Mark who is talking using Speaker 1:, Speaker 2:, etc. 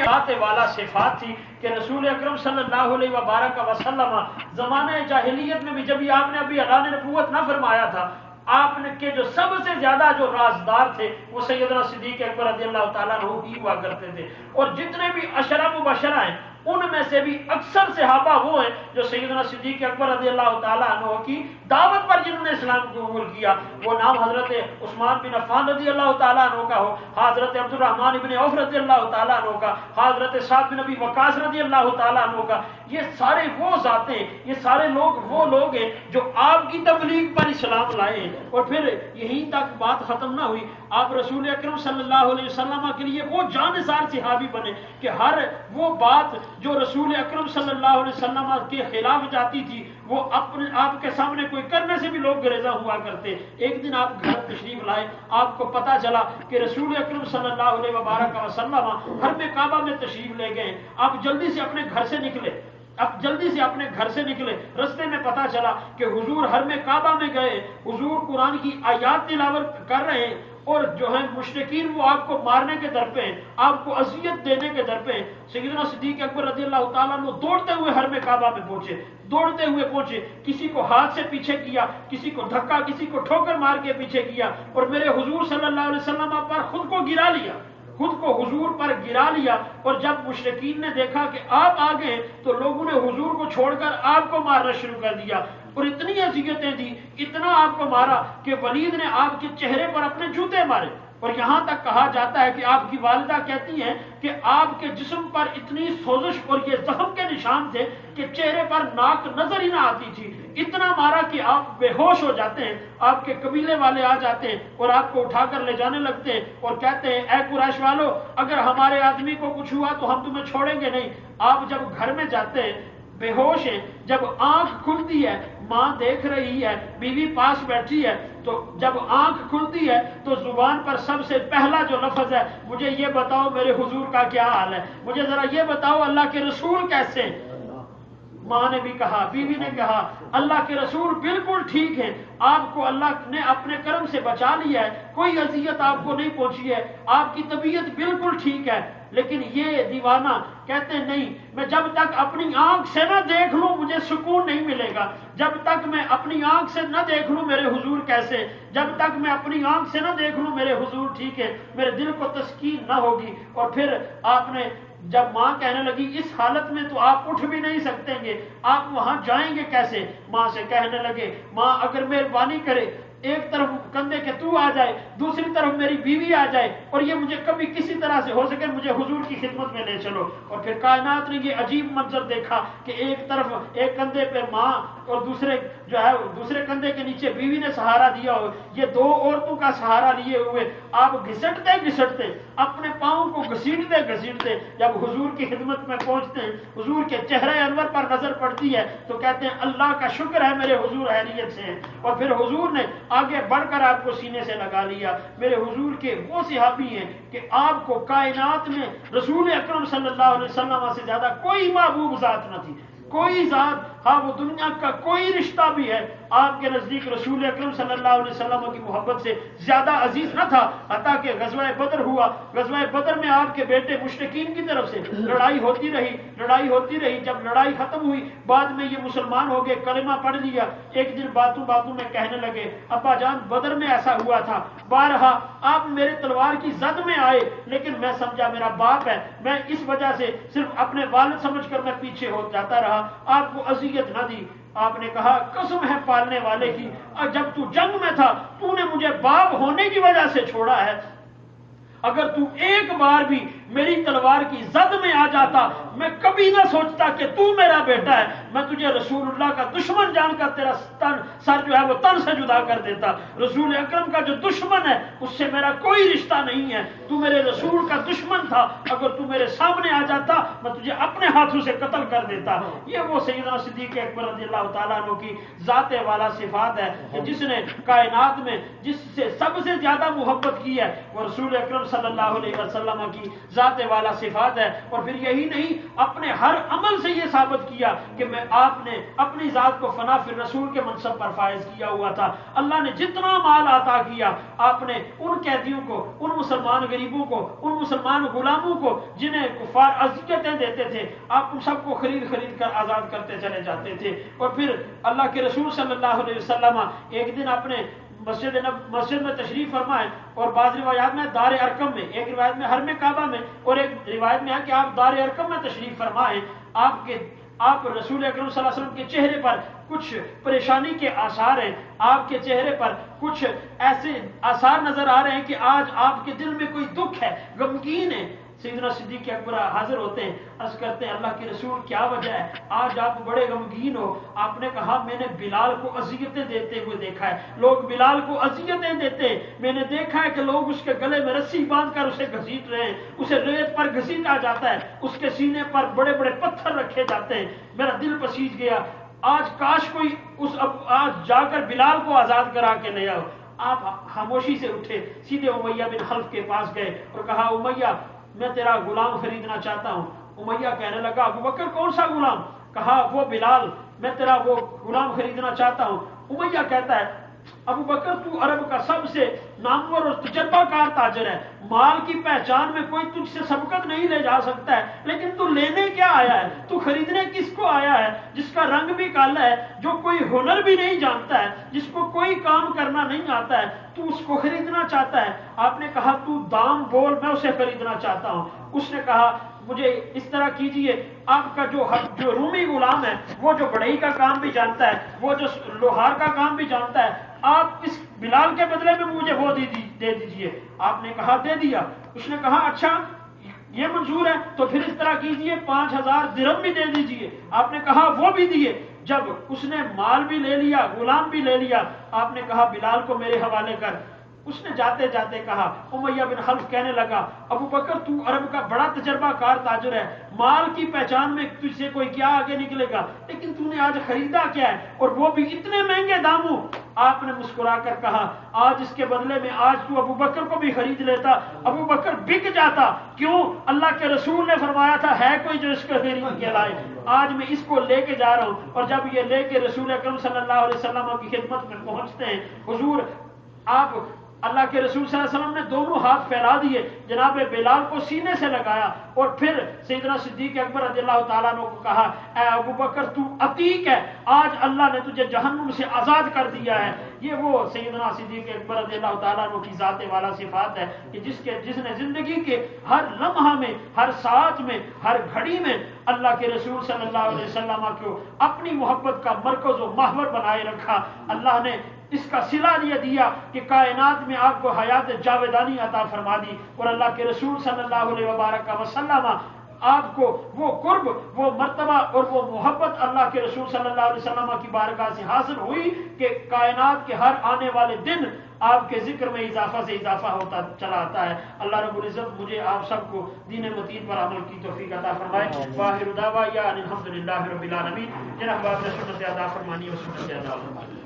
Speaker 1: ذات والا صفات تھی کہ رسول اکرم صلی اللہ علیہ وبارک وسلم زمانہ جاہلیت میں بھی جب آپ نے ابھی اعلان نبوت نہ فرمایا تھا، آپ نے کے جو سب سے زیادہ جو رازدار تھے وہ سیدنا صدیق اکبر رضی اللہ تعالیٰ عنہ ہی ہوا کرتے تھے، اور جتنے بھی عشرہ مبشرہ ہیں ان میں سے بھی اکثر صحابہ وہ ہیں جو سیدنا صدیق اکبر رضی اللہ تعالیٰ عنہ کی دعوت پر جنہوں نے اسلام کو قبول کیا، وہ نام حضرت عثمان بن عفان رضی اللہ تعالیٰ عنہ کا ہو، حضرت عبد الرحمن بن عوف رضی اللہ تعالیٰ عنہ کا، حضرت سعد بن ابی وقاص رضی اللہ تعالیٰ عنہ کا، یہ سارے وہ ذاتیں، یہ سارے لوگ وہ لوگ ہیں جو آپ کی تبلیغ پر اسلام لائے ہیں۔ اور پھر یہیں تک بات ختم نہ ہوئی، آپ رسول اکرم صلی اللہ علیہ وسلم کے لیے وہ جانثار صحابی بنے کہ ہر وہ بات جو رسول اکرم صلی اللہ علیہ وسلم کے خلاف جاتی تھی وہ اپنے آپ کے سامنے کوئی کرنے سے بھی لوگ گریزہ ہوا کرتے۔ ایک دن آپ گھر تشریف لائے، آپ کو پتا چلا کہ رسول اکرم صلی اللہ علیہ وبارک وسلم حرم کعبہ میں تشریف لے گئے، آپ جلدی سے اپنے گھر سے نکلے، اب جلدی سے اپنے گھر سے نکلے، رستے میں پتا چلا کہ حضور حرم کعبہ میں گئے، حضور قرآن کی آیات تلاوت کر رہے ہیں، اور جو ہے مشرکین وہ آپ کو مارنے کے در پہ ہیں، آپ کو اذیت دینے کے در پہ ہیں۔ سیدنا صدیق اکبر رضی اللہ تعالیٰ عنہ دوڑتے ہوئے حرم کعبہ میں پہنچے، دوڑتے ہوئے پہنچے، کسی کو ہاتھ سے پیچھے کیا، کسی کو دھکا، کسی کو ٹھوکر مار کے پیچھے کیا، اور میرے حضور صلی اللہ علیہ وسلم پر خود کو گرا لیا، خود کو حضور پر گرا لیا۔ اور جب مشرکین نے دیکھا کہ آپ آ گئے تو لوگوں نے حضور کو چھوڑ کر آپ کو مارنا شروع کر دیا، اور اتنی اذیتیں دی، اتنا آپ کو مارا کہ ولید نے آپ کے چہرے پر اپنے جوتے مارے، اور یہاں تک کہا جاتا ہے کہ آپ کی والدہ کہتی ہیں کہ آپ کے جسم پر اتنی سوزش اور یہ زخم کے نشان تھے کہ چہرے پر ناک نظر ہی نہ آتی تھی، اتنا مارا کہ آپ بے ہوش ہو جاتے ہیں، آپ کے قبیلے والے آ جاتے ہیں اور آپ کو اٹھا کر لے جانے لگتے ہیں اور کہتے ہیں اے قریش والو، اگر ہمارے آدمی کو کچھ ہوا تو ہم تمہیں چھوڑیں گے نہیں۔ آپ جب گھر میں جاتے ہیں بے ہوش ہیں، جب آنکھ کھلتی ہے ماں دیکھ رہی ہے، بیوی پاس بیٹھی ہے، تو جب آنکھ کھلتی ہے تو زبان پر سب سے پہلا جو لفظ ہے، مجھے یہ بتاؤ میرے حضور کا کیا حال ہے، مجھے ذرا یہ بتاؤ اللہ کے رسول کیسے ہیں۔ ماں نے بھی کہا، بیوی نے کہا اللہ کے رسول بالکل ٹھیک ہے، آپ کو اللہ نے اپنے کرم سے بچا لیا ہے، کوئی اذیت آپ کو نہیں پہنچی ہے، آپ کی طبیعت بالکل ٹھیک ہے۔ لیکن یہ دیوانہ کہتے ہیں نہیں، میں جب تک اپنی آنکھ سے نہ دیکھ لوں مجھے سکون نہیں ملے گا، جب تک میں اپنی آنکھ سے نہ دیکھ لوں میرے حضور کیسے، جب تک میں اپنی آنکھ سے نہ دیکھ لوں میرے حضور ٹھیک ہے، میرے دل کو تسکین نہ ہوگی۔ اور پھر آپ نے جب ماں کہنے لگی اس حالت میں تو آپ اٹھ بھی نہیں سکتے گے، آپ وہاں جائیں گے کیسے، ماں سے کہنے لگے ماں اگر مہربانی کرے ایک طرف کندھے کے تو آ جائے، دوسری طرف میری بیوی آ جائے، اور یہ مجھے کبھی کسی طرح سے ہو سکے مجھے حضور کی خدمت میں لے چلو۔ اور پھر کائنات نے یہ عجیب منظر دیکھا کہ ایک طرف ایک کندھے پہ ماں اور دوسرے کندھے کے نیچے بیوی نے سہارا دیا ہو، یہ دو عورتوں کا سہارا لیے ہوئے آپ گھسٹتے گھسٹتے اپنے پاؤں کو گھسیٹتے گھسیٹتے جب حضور کی خدمت میں پہنچتے ہیں، حضور کے چہرے انور پر نظر پڑتی ہے تو کہتے ہیں اللہ کا شکر ہے میرے حضور خیریت سے ہیں۔ اور پھر حضور نے آگے بڑھ کر آپ کو سینے سے لگا لیا۔ میرے حضور کے وہ صحابی ہیں کہ آپ کو کائنات میں رسول اکرم صلی اللہ علیہ وسلم سے زیادہ کوئی محبوب ذات نہ تھی، کوئی ذات، ہاں وہ دنیا کا کوئی رشتہ بھی ہے آپ کے نزدیک رسول اکرم صلی اللہ علیہ وسلم کی محبت سے زیادہ عزیز نہ تھا۔ حتیٰ کہ غزوہ بدر ہوا، غزوہ بدر میں آپ کے بیٹے مشرکین کی طرف سے لڑائی ہوتی رہی، جب لڑائی ختم ہوئی بعد میں یہ مسلمان ہو گئے، کلمہ پڑھ لیا، ایک دن باتوں میں کہنے لگے ابا جان بدر میں ایسا ہوا تھا، بارہا آپ میرے تلوار کی زد میں آئے لیکن میں سمجھا میرا باپ ہے، میں اس وجہ سے صرف اپنے والد سمجھ کر میں پیچھے ہو جاتا رہا، آپ کو اذیت نہ دی۔ آپ نے کہا قسم ہے پالنے والے کی، اور جب تو جنگ میں تھا تو نے مجھے باپ ہونے کی وجہ سے چھوڑا ہے، اگر تو ایک بار بھی میری تلوار کی زد میں آ جاتا میں کبھی نہ سوچتا کہ تو میرا بیٹا ہے، میں تجھے رسول اللہ کا دشمن جان کر تیرا سر جو ہے وہ تن سے جدا کر دیتا۔ رسول اکرم کا جو دشمن ہے اس سے میرا کوئی رشتہ نہیں ہے، تو میرے رسول کا دشمن تھا، اگر تو میرے سامنے آ جاتا میں تجھے اپنے ہاتھوں سے قتل کر دیتا۔ یہ وہ سیدنا صدیق اکبر رضی اللہ تعالیٰ عنہ کی ذات والا صفات ہے کہ جس نے کائنات میں جس سے سب سے زیادہ محبت کی ہے وہ رسول اکرم صلی اللہ علیہ وسلم کی ذات والا صفات ہے. اور پھر یہی نہیں, اپنے ہر عمل سے یہ ثابت کیا کہ آپ نے اپنی ذات کو فنا فی الرسول کے منصب پر فائز کیا ہوا تھا. اللہ نے جتنا مال عطا کیا, آپ نے ان قیدیوں کو, ان مسلمان غریبوں کو, ان مسلمان غلاموں کو جنہیں کفار اذیتیں دیتے تھے, آپ ان سب کو خرید کر آزاد کرتے چلے جاتے تھے. اور پھر اللہ کے رسول صلی اللہ علیہ وسلم ایک دن اپنے مسجد میں تشریف فرمائے, اور بعض روایات میں دار ارقم میں, ایک روایت میں حرم کعبہ میں, اور ایک روایت میں ہے کہ آپ دار ارقم میں تشریف فرمائے. آپ رسول اکرم صلی اللہ علیہ وسلم کے چہرے پر کچھ پریشانی کے آثار ہیں, آپ کے چہرے پر کچھ ایسے آثار نظر آ رہے ہیں کہ آج آپ کے دل میں کوئی دکھ ہے, غمگین ہے. سیدنا صدیق اکبر حاضر ہوتے ہیں, عرض کرتے ہیں اللہ کے رسول کیا وجہ ہے, آج آپ بڑے غمگین ہو. آپ نے کہا میں نے بلال کو اذیتیں دیتے ہوئے دیکھا ہے, لوگ بلال کو اذیتیں دیتے ہیں, میں نے دیکھا ہے کہ لوگ اس کے گلے میں رسی باندھ کر اسے گھسیٹ رہے ہیں, اسے ریت پر گھسیٹا جاتا ہے, اس کے سینے پر بڑے بڑے پتھر رکھے جاتے ہیں. میرا دل پسیج گیا, آج کاش کوئی آج جا کر بلال کو آزاد کرا کے لے آؤ. آپ خاموشی سے اٹھے, سیدھے امیہ بن خلف کے پاس گئے اور کہا امیہ میں تیرا غلام خریدنا چاہتا ہوں. امیہ کہنے لگا ابو بکر کون سا غلام؟ کہا وہ بلال, میں تیرا وہ غلام خریدنا چاہتا ہوں. امیہ کہتا ہے ابو بکر تو عرب کا سب سے نامور اور تجربہ کار تاجر ہے, مال کی پہچان میں کوئی تجھ سے سبقت نہیں لے جا سکتا ہے, لیکن تو لینے کیا آیا ہے, تو خریدنے کس کو آیا ہے جس کا رنگ بھی کالا ہے, جو کوئی ہنر بھی نہیں جانتا ہے, جس کو کوئی کام کرنا نہیں آتا ہے, تو اس کو خریدنا چاہتا ہے. آپ نے کہا تو دام بول, میں اسے خریدنا چاہتا ہوں. اس نے کہا مجھے اس طرح کیجئے, آپ کا جو رومی غلام ہے وہ جو بڑھئی کا کام بھی جانتا ہے, وہ جو لوہار کا کام بھی جانتا ہے, آپ اس بلال کے بدلے میں مجھے وہ دے دیجئے. آپ نے کہا دے دیا. اس نے کہا اچھا یہ منظور ہے تو پھر اس طرح کیجئے 5000 درہم بھی دے دیجئے. آپ نے کہا وہ بھی دیے. جب اس نے مال بھی لے لیا, غلام بھی لے لیا, آپ نے کہا بلال کو میرے حوالے کر. اس نے جاتے جاتے کہا, امیہ بن خلف کہنے لگا ابو بکر تو عرب کا بڑا تجربہ کار تاجر ہے, مال کی پہچان میں تجھ سے کوئی کیا آگے نکلے گا, لیکن تو نے آج خریدا کیا ہے, اور وہ بھی اتنے مہنگے داموں. آپ نے مسکرا کر کہا آج اس کے بدلے میں آج تو ابو بکر کو بھی خرید لیتا, ابو بکر بک جاتا. کیوں؟ اللہ کے رسول نے فرمایا تھا ہے کوئی جو اس کو خرید کے لائے. آج میں اس کو لے کے جا رہا ہوں, اور جب یہ لے کے رسول اکرم صلی اللہ علیہ وسلم کی خدمت میں پہنچتے ہیں, حضور آپ اللہ کے رسول صلی اللہ علیہ وسلم نے دونوں ہاتھ پھیلا دیے, جناب بلال کو سینے سے لگایا, اور پھر سیدنا صدیق اکبر رضی اللہ تعالیٰ عنہ کو کہا اے ابو بکر تو عتیق ہے, آج اللہ نے تجھے جہنم سے آزاد کر دیا ہے. یہ وہ سیدنا صدیق اکبر رضی اللہ تعالیٰ عنہ کی ذات والا صفات ہے کہ جس نے زندگی کے ہر لمحہ میں, ہر ساعت میں, ہر گھڑی میں اللہ کے رسول صلی اللہ علیہ وسلم کو اپنی محبت کا مرکز و محور بنائے رکھا. اللہ نے اس کا صلہ یہ دیا کہ کائنات میں آپ کو حیات جاویدانی عطا فرما دی, اور اللہ کے رسول صلی اللہ علیہ وبارک وسلم آپ کو وہ قرب, وہ مرتبہ اور وہ محبت اللہ کے رسول صلی اللہ علیہ وسلم کی بارگاہ سے حاصل ہوئی کہ کائنات کے ہر آنے والے دن آپ کے ذکر میں اضافہ سے اضافہ ہوتا چلا آتا ہے. اللہ رب العزت مجھے آپ سب کو دین متین پر عمل کی توفیق عطا فرمائے. واخر دعوانا ان الحمدللہ رب العالمین. جن احباب نے سنت ادا فرمانی اور سنت ادا فرمانی.